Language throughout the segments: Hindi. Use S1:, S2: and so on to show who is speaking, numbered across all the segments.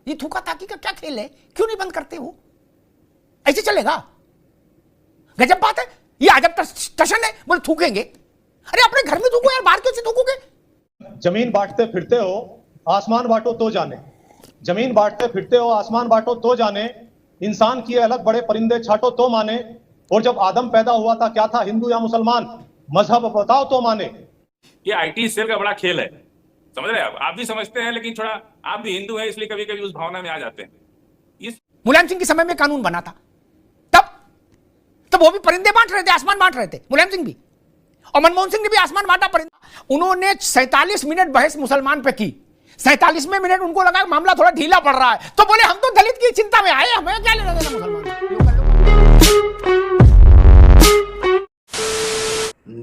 S1: ये थूका ताकी का क्या खेल है? क्यों नहीं बंद करते हो? ऐसे चलेगा? गजब बात है। ये अजब टशन है, बोले थूकेंगे। अरे अपने घर में थूको यार, बाहर क्यों से थूकोगे?
S2: जमीन बांटते फिरते हो, आसमान बांटो तो जाने। जमीन बांटते फिरते हो, आसमान बांटो तो जाने। इंसान किए अलग बड़े परिंदे छाटो तो माने। और जब आदम पैदा हुआ था क्या था, हिंदू या मुसलमान? मजहब बताओ तो माने।
S3: ये आईटी सेल का बड़ा खेल है, समझ रहे हैं आप भी समझते हैं, लेकिन थोड़ा आप भी हिंदू हैं इसलिए कभी कभी उस भावना में आ जाते हैं। इस
S1: मुलायम सिंह के समय में कानून बना था, तब वो भी परिंदे बांट रहे थे, आसमान बांट रहे थे, मुलायम सिंह भी। और मनमोहन सिंह ने भी आसमान बांटा, परिंदा। उन्होंने 47 मिनट बहस मुसलमान पे की। 47वें मिनट उनको लगा मामला थोड़ा ढीला पड़ रहा है, तो बोले हम तो दलित की चिंता में आए, हमें क्या लेना देना मुसलमान।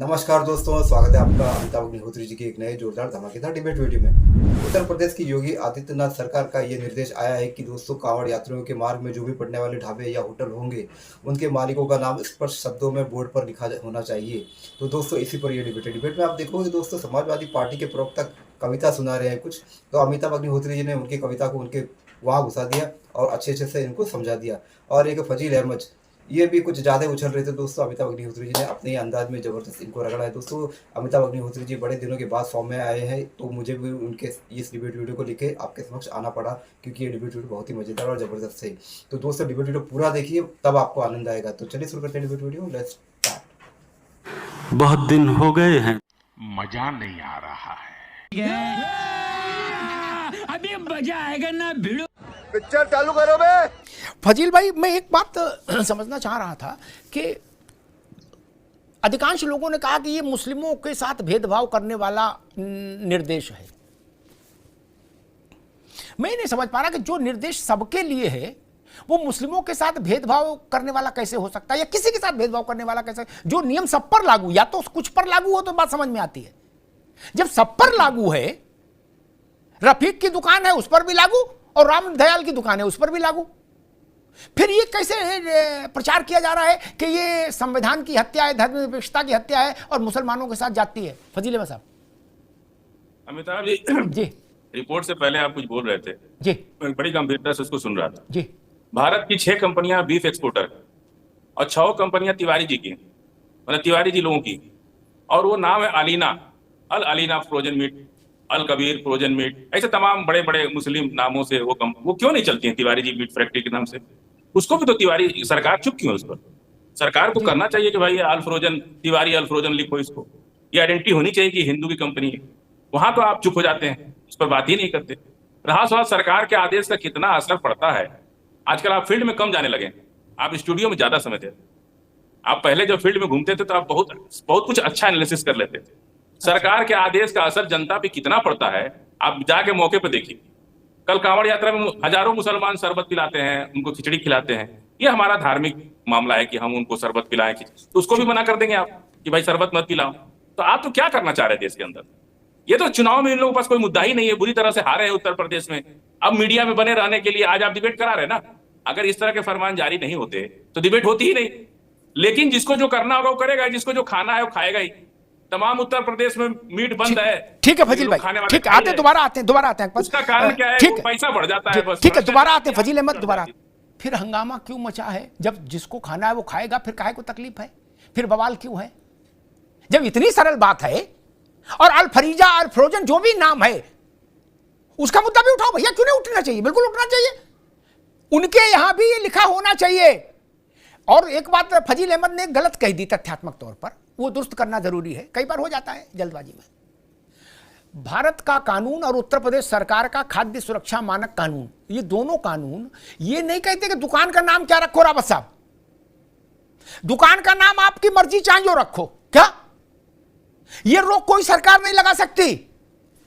S4: नमस्कार दोस्तों, स्वागत है आपका अमिताभ अग्निहोत्री जी की एक नए जोरदार धमाकेदार डिबेट वीडियो में। उत्तर प्रदेश की योगी आदित्यनाथ सरकार का ये निर्देश आया है कि दोस्तों कांवड़ यात्रियों के मार्ग में जो भी पड़ने वाले ढाबे या होटल होंगे उनके मालिकों का नाम स्पष्ट शब्दों में बोर्ड पर लिखा होना चाहिए। तो दोस्तों इसी पर यह डिबेट में आप देखोगे दोस्तों, समाजवादी पार्टी के प्रवक्ता कविता सुना रहे हैं कुछ, तो अमिताभ अग्निहोत्री जी ने उनकी कविता को उनके वहाँ घुसा दिया और अच्छे से इनको समझा दिया। और एक फजील अहमद ये भी कुछ ज़्यादा उछल रहे थे दोस्तों। अमिताभ अग्निहोत्री जी ने अपने ही अंदाज में ज़बरदस्त इनको रगड़ा है दोस्तों। अमिताभ अग्निहोत्री जी बड़े दिनों के बाद फॉर्म में आए हैं, तो मुझे भी उनके इस डिबेट वीडियो को लेके आपके समक्ष आना पड़ा, क्योंकि ये डिबेट वीडियो बहुत ही मज़ेदार और ज़बरदस्त है। तो दोस्तों डिबेट वीडियो पूरा देखिए, तब आपको आनंद आएगा। तो चलिए शुरू करते हैं डिबेट वीडियो, लेट्स स्टार्ट।
S5: बहुत दिन हो गए हैं,
S6: मजा नहीं आ रहा है।
S7: अभी मजा आएगा ना भिड़ो।
S8: पिक्चर चालू करो बे।
S1: फजील भाई, मैं एक बात समझना चाह रहा था कि अधिकांश लोगों ने कहा कि ये मुस्लिमों के साथ भेदभाव करने वाला निर्देश है। मैं नहीं समझ पा रहा कि जो निर्देश सबके लिए है वो मुस्लिमों के साथ भेदभाव करने वाला कैसे हो सकता है, या किसी के साथ भेदभाव करने वाला कैसे? जो नियम सब पर लागू, या तो कुछ पर लागू हो तो बात समझ में आती है। जब सब पर लागू है, रफीक की दुकान है उस पर भी लागू, और राम दयाल की दुकान है उस पर भी लागू, फिर ये कैसे प्रचार किया जा रहा है कि ये संविधान की हत्या है, धर्मनिरपेक्षता की हत्या है और मुसलमानों के साथ जाती है? फजील अहमद साहब।
S3: अमिताभ जी
S1: जी,
S3: रिपोर्ट से पहले आप कुछ बोल रहे थे
S1: जी,
S3: मैं बड़ी गंभीरता से उसको सुन रहा था।
S1: जी।
S3: भारत की 6 कंपनियां बीफ एक्सपोर्टर और 6 कंपनियां तिवारी जी की, मतलब तिवारी जी लोगों की, और वो नाम है अलीना, अल अलीना फ्रोजन मीट, अल कबीर फ्रोजन मीट, ऐसे तमाम बड़े बड़े मुस्लिम नामों से वो क्यों नहीं चलती हैं तिवारी जी मीट फैक्ट्री के नाम से? उसको भी तो तिवारी सरकार चुप क्यों है उस पर? सरकार को करना चाहिए कि भाई अल फ्रोजन, तिवारी अल फ्रोजन लिखो इसको, ये आइडेंटिटी होनी चाहिए कि हिंदू की कंपनी है। वहां तो आप चुप हो जाते हैं, उस पर बात ही नहीं करते। रहा सवाल सरकार के आदेश का कितना असर पड़ता है, आजकल आप फील्ड में कम जाने लगे, आप स्टूडियो में ज्यादा समय देते। आप पहले जब फील्ड में घूमते थे तो आप बहुत कुछ अच्छा एनालिसिस कर लेते थे। सरकार के आदेश का असर जनता पे कितना पड़ता है आप जाके मौके पे देखिए। कल कांवड़ यात्रा में हजारों मुसलमान शरबत पिलाते हैं, उनको खिचड़ी खिलाते हैं। ये हमारा धार्मिक मामला है कि हम उनको शरबत पिलाएं, तो उसको भी मना कर देंगे आप कि भाई शरबत मत पिलाओ। तो आप तो क्या करना चाह रहे थे देश के अंदर? ये तो चुनाव में इन लोगों के पास कोई मुद्दा ही नहीं है, बुरी तरह से हारे हैं उत्तर प्रदेश में। अब मीडिया में बने रहने के लिए आज आप डिबेट करा रहे ना। अगर इस तरह के फरमान जारी नहीं होते तो डिबेट होती ही नहीं। लेकिन जिसको जो करना होगा वो करेगा, जिसको जो खाना है वो खाएगा ही। तमाम उत्तर प्रदेश में मीट बंद है।
S1: ठीक है फजील भाई, ठीक है, आते दोबारा आते हैं
S3: उसका कारण क्या है? वो पैसा बढ़ जाता है बस।
S1: ठीक है, दोबारा आते हैं फजील अहमद, दोबारा। फिर हंगामा क्यों मचा है? जब जिसको खाना है वो खाएगा, फिर काहे को तकलीफ है? फिर बवाल क्यों है? जब इतनी सरल बात है, और अल फरीजा अल फ्रोजन जो भी नाम है उसका मुद्दा भी उठाओ भैया, क्यों नहीं उठना चाहिए? बिल्कुल उठना चाहिए, उनके यहां भी ये लिखा होना चाहिए। और एक बात फजील अहमद ने गलत कह दी तथ्यात्मक तौर पर, वो दुरुस्त करना जरूरी है, कई बार हो जाता है जल्दबाजी में। भारत का कानून और उत्तर प्रदेश सरकार का खाद्य सुरक्षा मानक कानून, ये दोनों कानून ये नहीं कहते कि दुकान का नाम क्या रखो रावत साहब, दुकान का नाम आपकी मर्जी चाहे रखो, क्या ये रोक कोई सरकार नहीं लगा सकती।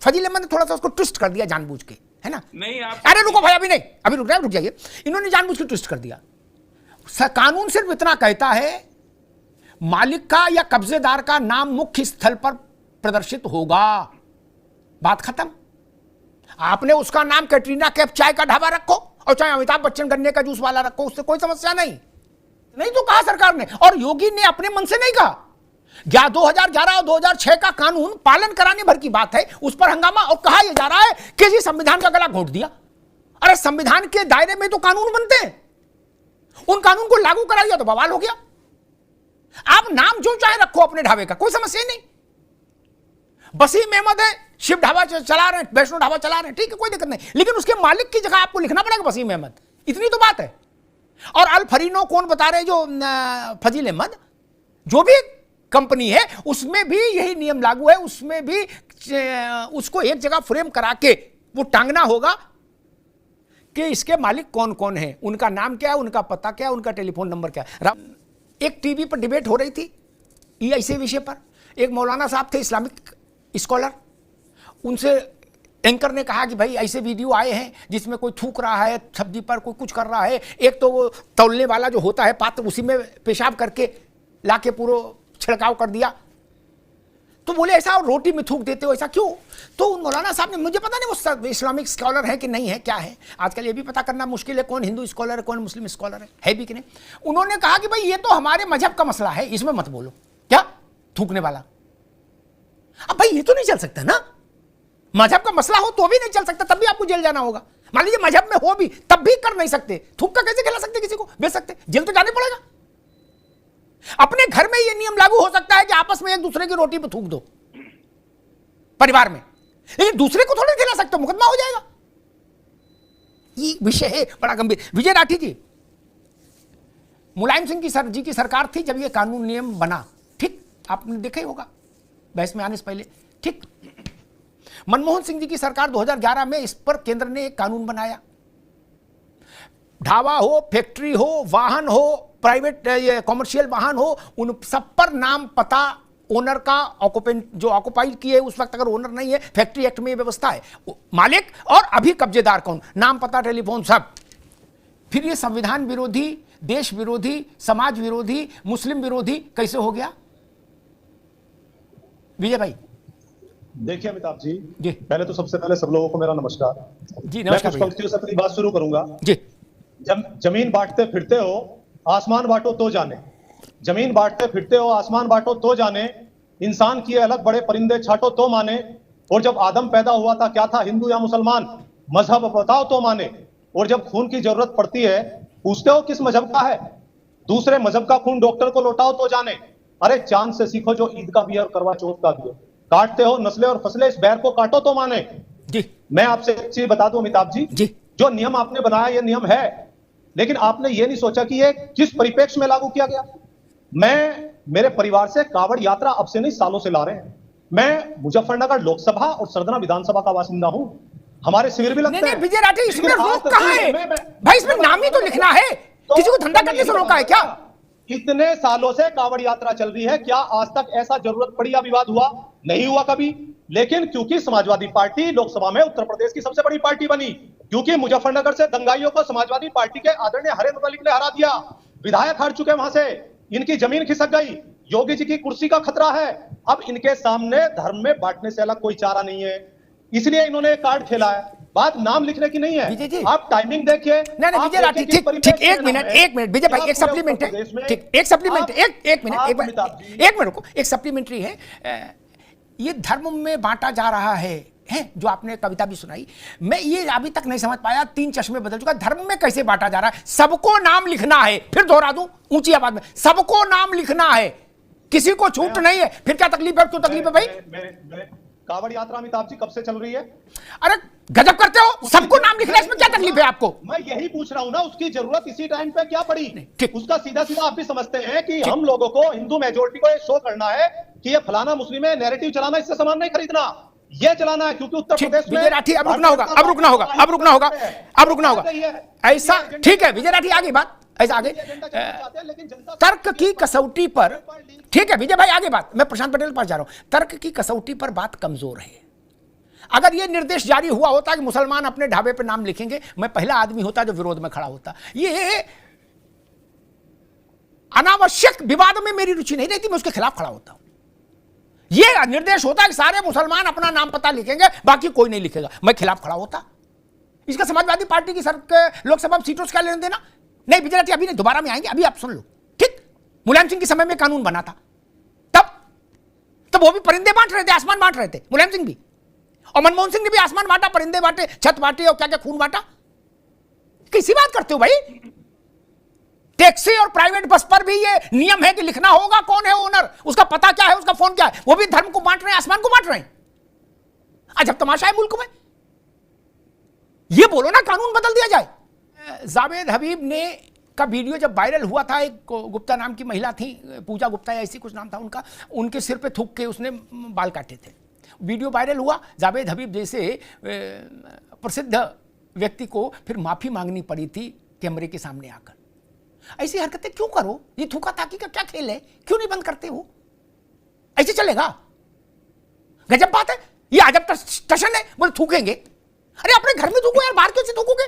S1: फजील अहमद ने थोड़ा सा उसको ट्विस्ट कर दिया जानबूझ के, है ना?
S3: नहीं आप
S1: अरे रुको भाई, अभी नहीं, अभी रुक जाइए। इन्होंने जानबूझ के ट्विस्ट कर दिया। कानून सिर्फ इतना कहता है मालिक का या कब्जेदार का नाम मुख्य स्थल पर प्रदर्शित होगा, बात खत्म। आपने उसका नाम कैटरीना कैफ चाय का ढाबा रखो और चाहे अमिताभ बच्चन गन्ने का जूस वाला रखो, उससे कोई समस्या नहीं तो कहा सरकार ने, और योगी ने अपने मन से नहीं कहा। 2011 और 2006 का कानून पालन कराने भर की बात है, उस पर हंगामा और कहा यह जा रहा है कि जी संविधान का गला घोट दिया। अरे संविधान के दायरे में तो कानून बनते हैं, उन कानून को लागू करा दिया तो बवाल हो गया। आप नाम जो चाहे रखो अपने ढाबे का, कोई समस्या ही नहीं। वसीम अहमद है, शिव ढाबा चला रहे हैं, वैष्णो ढाबा चला रहे हैं, ठीक है, कोई दिक्कत नहीं, लेकिन उसके मालिक की जगह आपको लिखना पड़ेगा वसीम अहमद, इतनी तो बात है। और अल फरीनो कौन बता रहे, जो फजील अहमद, जो भी कंपनी है उसमें भी यही नियम लागू है, उसमें भी उसको एक जगह फ्रेम करा के वो टांगना होगा कि इसके मालिक कौन कौन है, उनका नाम क्या है, उनका पता क्या है, उनका टेलीफोन नंबर क्या है। एक टीवी पर डिबेट हो रही थी ऐसे विषय पर, एक मौलाना साहब थे इस्लामिक स्कॉलर, उनसे एंकर ने कहा कि भाई ऐसे वीडियो आए हैं जिसमें कोई थूक रहा है सब्जी पर, कोई कुछ कर रहा है, एक तो वो तौलने वाला जो होता है पात्र उसी में पेशाब करके लाके पूरा छिड़काव कर दिया, तो बोले ऐसा रोटी में थूक देते हो, ऐसा क्यों? तो उन मौलाना साहब ने, मुझे पता नहीं वो इस्लामिक स्कॉलर है कि नहीं है, क्या है, आजकल ये भी पता करना मुश्किल है कौन हिंदू स्कॉलर है कौन मुस्लिम स्कॉलर है भी कि नहीं। उन्होंने कहा कि भाई ये तो हमारे मजहब का मसला है, इसमें मत बोलो। क्या थूकने वाला? अब भाई ये तो नहीं चल सकता ना, मजहब का मसला हो तो भी नहीं चल सकता, तब भी आपको जेल जाना होगा। मान लीजिए मजहब में हो भी तब भी कर नहीं सकते, थूक का कैसे खिला सकते, किसी को बेच सकते, जेल तो जाने पड़ेगा। अपने घर में ये नियम लागू हो सकता है कि आपस में एक दूसरे की रोटी पे थूक दो परिवार में, लेकिन दूसरे को थोड़ी खिला सकते हो, मुकदमा हो जाएगा। ये विषय है बड़ा गंभीर। विजय राठी जी, मुलायम सिंह की सरकार थी जब ये कानून नियम बना, ठीक, आपने देखा ही होगा बहस में आने से पहले, ठीक। मनमोहन सिंह जी की सरकार 2011 में इस पर केंद्र ने एक कानून बनाया, ढाबा हो, फैक्ट्री हो, वाहन हो, प्राइवेट कॉमर्शियल वाहन हो, उन सब पर नाम पता ओनर का, ऑक्यूपेंट जो ऑक्यूपाई किए उस वक्त अगर ओनर नहीं है, फैक्ट्री एक्ट में ये व्यवस्था है, मालिक और अभी कब्जेदार कौन, नाम पता टेलीफोन सब। फिर ये संविधान विरोधी, देश विरोधी, समाज विरोधी, मुस्लिम विरोधी कैसे हो गया विजय भाई?
S2: देखिए अमिताभ जी,
S1: जी,
S2: पहले तो सबसे पहले सब लोगों को मेरा नमस्कार
S1: जी।
S2: मैं
S1: नमस्कार
S2: कुछ
S1: भैया।
S2: पंक्तियों से अपनी बात शुरू करूंगा
S1: जी।
S2: जमीन बांटते फिरते हो आसमान बांटो तो जाने, जमीन बांटते फिरते हो आसमान बांटो तो जाने, इंसान किए अलग बड़े परिंदे छाटो तो माने, और जब आदम पैदा हुआ था क्या था हिंदू या मुसलमान, मजहब बताओ तो माने, और जब खून की जरूरत पड़ती है पूछते हो किस मजहब का है, दूसरे मजहब का खून डॉक्टर को लौटाओ तो जाने, अरे चांद से सीखो जो ईद का भी है और करवा चौथ का भी है, काटते हो नस्लें और फसलें इस बैर को काटो तो माने।
S1: जी,
S2: मैं आपसे एक चीज बता दूं अमिताभ जी, जो नियम आपने बनाया ये नियम है, लेकिन आपने ये नहीं सोचा कि ये किस परिप्रेक्ष्य में लागू किया गया। मैं मेरे परिवार से कावड़ यात्रा अब से नहीं सालों से ला रहे हैं, मैं मुजफ्फरनगर लोकसभा और सरदना विधानसभा का बासिंदा हूं, हमारे शिविर भी लगते हैं।
S1: विजय राठी, इसमें रोक कहां है भाई? इसमें नाम ही तो लिखना है, किसी को धंधा करने से रोका है क्या?
S2: इतने सालों से कावड़ यात्रा चल रही है, क्या आज तक ऐसा जरूरत पड़ी या विवाद हुआ? नहीं हुआ कभी। लेकिन क्योंकि समाजवादी पार्टी लोकसभा में उत्तर प्रदेश की सबसे बड़ी पार्टी बनी, क्योंकि मुजफ्फरनगर से दंगाइयों को समाजवादी पार्टी के आदरणीय हरेंद्र मलिक ने हरा दिया, विधायक हार चुके वहां से, इनकी जमीन खिसक गई, योगी जी की कुर्सी का खतरा है, अब इनके सामने धर्म में बांटने से अलग कोई चारा नहीं है, इसलिए इन्होंने कार्ड खेला है। बात नाम लिखने की नहीं है, आप टाइमिंग देखिए।
S1: नहीं विजय राठी, ठीक ठीक, एक मिनट विजय भाई, एक सप्लीमेंट है, ठीक, एक सप्लीमेंट, एक मिनट रुको, एक सप्लीमेंट्री है। ये धर्म में बांटा जा रहा है जो आपने कविता भी सुनाई, मैं ये अभी तक नहीं समझ पाया, 3 चश्मे बदल चुका, धर्म में कैसे बांटा जा रहा है? सबको नाम लिखना है, फिर दोहरा दूं ऊंची आवाज में, सबको नाम लिखना है, किसी को छूट नहीं है, फिर क्या तकलीफ है? क्यों तकलीफ है भाई?
S2: कावड़ यात्रा अमिताभ जी कब से चल रही है?
S1: अरे गजब करते हो, सबको नाम लिखना है, इसमें क्या तकलीफ है आपको?
S2: मैं यही पूछ रहा हूं ना, उसकी जरूरत इसी टाइम पे क्या पड़ी? उसका सीधा सीधा आप भी समझते हैं कि हम लोगों को, हिंदू मेजोरिटी को ये शो करना है कि ये फलाना मुस्लिम है, नैरेटिव चलाना, इससे सामान नहीं खरीदना, ये चलाना है, क्योंकि उत्तर प्रदेश में
S1: विजय राठी अब रुकना होगा, ऐसा ठीक है विजय राठी, आगे बात ऐसा आगे तर्क की कसौटी पर, ठीक है विजय भाई आगे बात, मैं प्रशांत पटेल के पास जा रहा हूं, तर्क की कसौटी पर बात कमजोर है। अगर यह निर्देश जारी हुआ होता कि मुसलमान अपने ढाबे पर नाम लिखेंगे, मैं पहला आदमी होता जो विरोध में खड़ा होता। ये अनावश्यक विवाद में मेरी रुचि नहीं रहती, मैं उसके खिलाफ खड़ा होता हूं। यह निर्देश होता कि सारे मुसलमान अपना नाम पता लिखेंगे, बाकी कोई नहीं लिखेगा, मैं खिलाफ खड़ा होता। इसका समाजवादी पार्टी की लोकसभा सीटों से क्या लेने देना? नहीं विजय राठी अभी नहीं, दोबारा में आएंगे, अभी आप सुन लो, ठीक। मुलायम सिंह के समय में कानून बना था, तब वो भी परिंदे बांट रहे थे, आसमान बांट रहे थे, मुलायम सिंह भी, और मनमोहन सिंह ने भी आसमान बांटा, परिंदे बांटे, छत बांटे और क्या क्या खून बांटा। कैसी बात करते हो भाई? टैक्सी और प्राइवेट बस पर भी ये नियम है कि लिखना होगा कौन है ओनर, उसका पता क्या है, उसका फोन क्या है। वो भी धर्म को बांट रहे हैं, आसमान को बांट रहे हैं। अजब तमाशा है मुल्क में। ये बोलो ना कानून बदल दिया जाए। जावेद हबीब ने का वीडियो जब वायरल हुआ था, एक गुप्ता नाम की महिला थी, पूजा गुप्ता या ऐसी कुछ नाम था उनका, उनके सिर पे थूक के उसने बाल काटे थे। वीडियो वायरल हुआ, जावेद हबीब जैसे प्रसिद्ध व्यक्ति को फिर माफी मांगनी पड़ी थी कैमरे के सामने आकर। ऐसी हरकतें क्यों करो? ये थूका ताकी का क्या खेल है? क्यों नहीं बंद करते हो? ऐसे चलेगा? गजब बात है। ये अजब टशन है, बोले थूकेंगे। अरे अपने घर में थूको यार, बाहर क्यों से थूकोगे?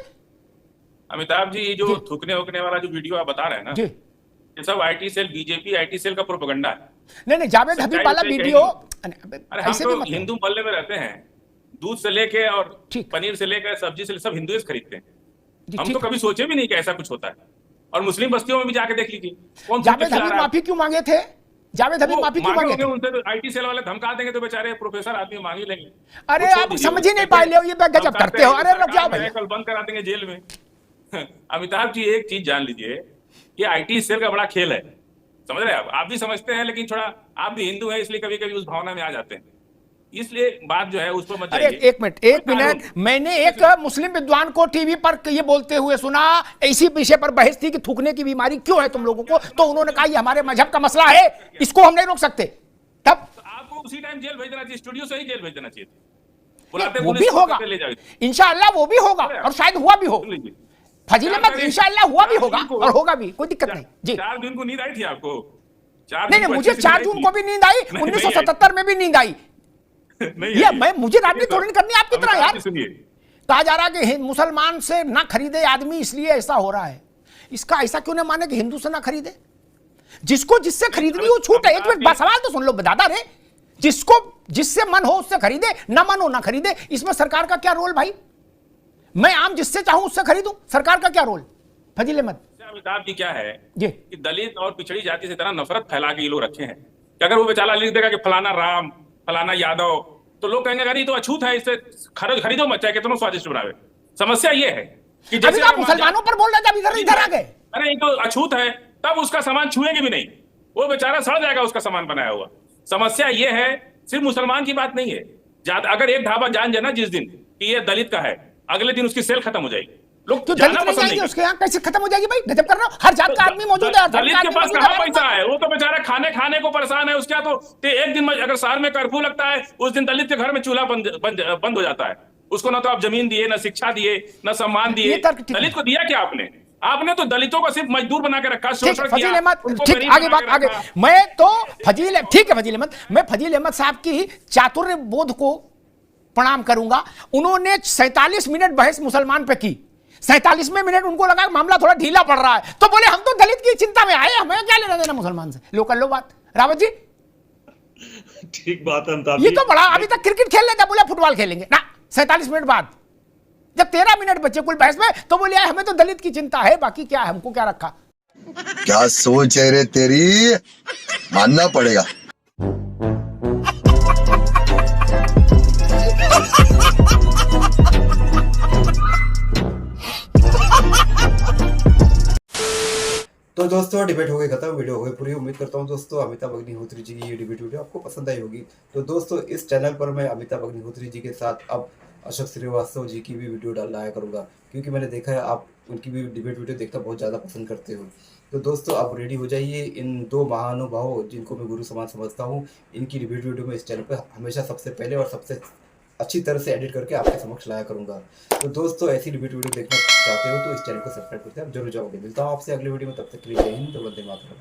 S3: अमिताभ जी, ये जो थूकने वूकने वाला जो वीडियो आप बता रहे हैं ना, ये सब IT cell, BJP IT cell का प्रोपेगेंडा है।
S1: नहीं, जावेद हबीब वाला वीडियो,
S3: अरे हम तो हिंदू मोहल्ले में रहते हैं, दूध से लेके और पनीर से लेकर सब्जी से सब हिंदू ही खरीदते हैं। हम तो कभी सोचे भी नहीं कि ऐसा कुछ होता है। और मुस्लिम बस्तियों में भी जाके देख लीजिए, कौन
S1: जावेद हबीब माफी क्यों मांगे थे? जावेद हबीब माफी क्यों मांगे थे?
S3: उनसे तो आईटी सेल वाले धमका देंगे तो बेचारे प्रोफेसर आदमी मांग ही लेंगे।
S1: अरे आप समझ ही नहीं पाए, ये गजब करते हो। अरे रुक जाओ भैया,
S3: कल बंद करा देंगे जेल में। अमिताभ जी एक चीज जान लीजिए, ये आईटी सेल का बड़ा खेल है, समझ रहे हैं आप भी समझते हैं, लेकिन थोड़ा आप भी हिंदू हैं इसलिए कभी कभी उस भावना में आ जाते हैं, इसलिए बात जो है उस पर मत जाइए।
S1: अरे एक मिनट, मैंने एक मुस्लिम विद्वान को टीवी पर ये बोलते हुए सुना, इसी विषय पर बहस थी कि थूकने की बीमारी क्यों है तुम लोगों को, तो उन्होंने कहा ये हमारे मजहब का मसला है, इसको हम नहीं रोक सकते। तब
S3: आपको उसी टाइम जेल भेज देना चाहिए, स्टूडियो से ही जेल भेज देना चाहिए।
S1: वो भी होगा इंशाअल्लाह, वो भी होगा और शायद हुआ भी हो। फजील अहमद इंशाअल्लाह हुआ भी होगा और होगा भी, कोई दिक्कत नहीं जी।
S3: 4 जून को नींद आई थी आपको?
S1: नहीं, मुझे 4 जून को भी नींद आई, 1977 में भी नींद आई। ये मुझे राजनीति थोड़ी करनी है आपकी तरह यार। कहा जा रहा है कि मुसलमान से ना खरीदे आदमी, इसलिए ऐसा हो रहा है। इसका ऐसा क्यों ना माने कि हिंदू से ना खरीदे? जिसको जिससे खरीदनी हो छूट है। एक मिनट सवाल तो सुन लो दादा रे, जिसको जिससे मन हो उससे खरीदे, ना मन हो ना खरीदे, इसमें सरकार का क्या रोल भाई? मैं आम जिससे चाहूं उससे खरीदूं, सरकार का क्या रोल? फजील अहमद
S3: अमिताभ जी क्या है
S1: जी
S3: कि दलित और पिछड़ी जाति से इतना नफरत फैला के ये लोग रखे हैं कि अगर वो बेचारा लिख देगा कि फलाना राम फलाना यादव, तो लोग कहेंगे अरे ये तो अछूत है, इससे खरीदो मत, चाहे कितना स्वादिष्ट बनावे। समस्या ये है कि जैसे आप
S1: मुसलमानों पर बोल रहे थे, इधर आ गए,
S3: अरे ये तो अछूत है, तब उसका सामान छुएंगे भी नहीं, वो बेचारा सड़ जाएगा उसका सामान बनाया हुआ। समस्या ये है, सिर्फ मुसलमान की बात नहीं है, अगर एक ढाबा जान जाए ना जिस दिन कि ये दलित का है, अगले दिन उसकी सेल खत्म हो जाएगी। लोग
S1: दलित नहीं जाएंगे उसके यहाँ, कैसे खत्म हो जाएगी भाई? गजब कर रहे हो, हर जात का आदमी मौजूद है।
S3: दलित के पास कहाँ पैसा है? वो तो बेचारा खाने को परेशान है। उसका तो एक दिन अगर शहर में कर्फ्यू लगता है, उस दिन दलित के घर में चूल्हा बंद हो जाता है। उसको ना तो आप जमीन दिए, ना शिक्षा दिए, ना सम्मान दिए। दलित को दिया क्या आपने? आपने तो दलितों को सिर्फ मजदूर बना के रखा, शोषण किया।
S1: ठीक, आगे बात आगे। मैं तो फजील, ठीक है फजील अहमद, मैं फजील अहमद साहब की चातुर्य बोध को प्रणाम करूंगा। उन्होंने 47 मिनट बहस मुसलमान पे की, 47वें मिनट उनको लगा मामला थोड़ा ढीला पड़ रहा है, तो बोले हम तो दलित की चिंता में आए, हमें क्या लेना देना मुसलमान से। लो कर लो बात। रावत जी
S5: ठीक बात है।
S1: ये तो बड़ा, अभी तक क्रिकेट खेल लेते, बोले फुटबॉल खेलेंगे ना। 47 मिनट बाद जब 13 मिनट बचे कुल बहस में, तो बोले हमें तो दलित की चिंता है, बाकी क्या है, हमको क्या रखा।
S8: क्या सोच है रे तेरी, मानना पड़ेगा।
S4: तो दोस्तों डिबेट हो गई खत्म, वीडियो हो गई पूरी। उम्मीद करता हूँ दोस्तों अमिताभ अग्निहोत्री जी की ये डिबेट वीडियो आपको पसंद आई होगी। तो दोस्तों इस चैनल पर मैं अमिताभ अग्निहोत्री जी के साथ अब अशोक श्रीवास्तव जी की भी वीडियो डालाया करूँगा, क्योंकि मैंने देखा है आप उनकी भी डिबेट वीडियो देखना बहुत ज़्यादा पसंद करते हो। तो दोस्तों आप रेडी हो जाइए, इन दो महानुभावों जिनको मैं गुरु समान समझता हूँ, इनकी डिबेट वीडियो में इस चैनल पर हमेशा सबसे पहले और सबसे अच्छी तरह से एडिट करके आपके समक्ष लाया करूँगा। तो दोस्तों ऐसी डिबेट वीडियो देखना चाहते हो तो इस चैनल को सब्सक्राइब करते हैं, आप जरूर जाओगे। मिलता हूँ आपसे अगले वीडियो में, तब तक के लिए जय हिंद, वंदे मातरम।